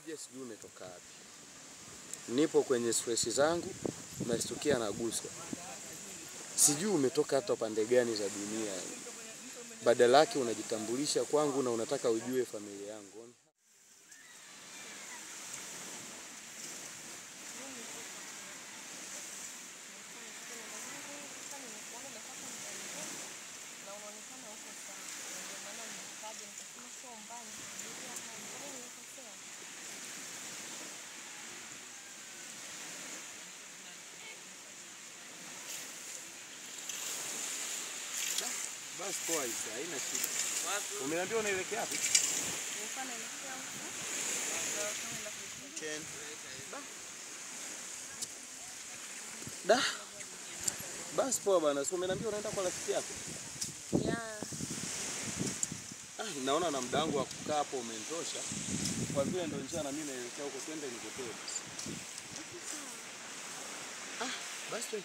Umekuja sijui umetoka wapi. Nipo kwenye stress zangu, nastukia naguswa. Sijui umetoka hata pande gani za dunia. Badala yake unajitambulisha kwangu na unataka ujue familia yangu. Basi poa hizi, haina shida. Umeambiwa unaelekea wapi? Da. Basi poa bana, so umeambiwa unaenda kwa rafiki yako? Yeah. Naona na muda wangu wa kukaa hapo umenitosha. Kwa vile ndio njia na mimi naelekea huko, twende nikupee basi. Basi.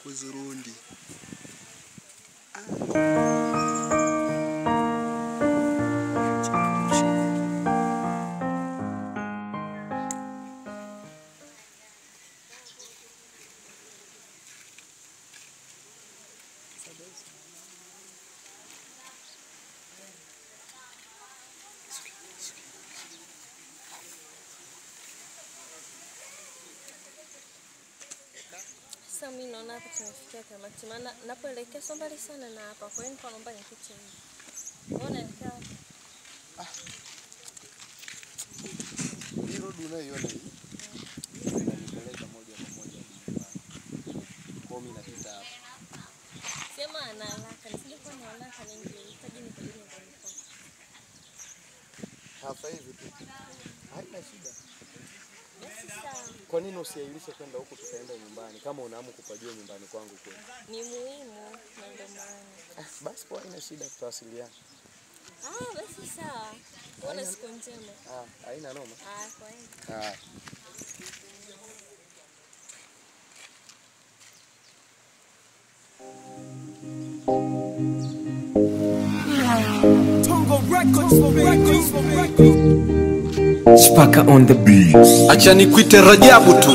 Kuzurundi. Sasa mimi naona hapa tumefikia tamati, maana napoelekea sio mbali sana na hapa, kwa hiyo naomba nipite hivi. Unaelekea wapi? Hii road unayoiona hii? Inanipeleka moja kwa moja nyumbani. Kwa mimi napita hapa. Sema ana haraka, nisije kwa na haraka ningehitaji nipeleke nyumbani kwako. Hapa hivi tu. Haina shida. Sawa. Kwa nini usiailishe kwenda huko tukaenda nyumbani kama unaamua kupajua nyumbani kwangu kweli? Ni muhimu na ndio maana. Basi kwa haina shida tutawasiliana. Basi sawa. Una siku njema. Haina noma. Kwa hiyo. Tongo Records. Spaka on the beat. Acha nikuite Rajabu tu.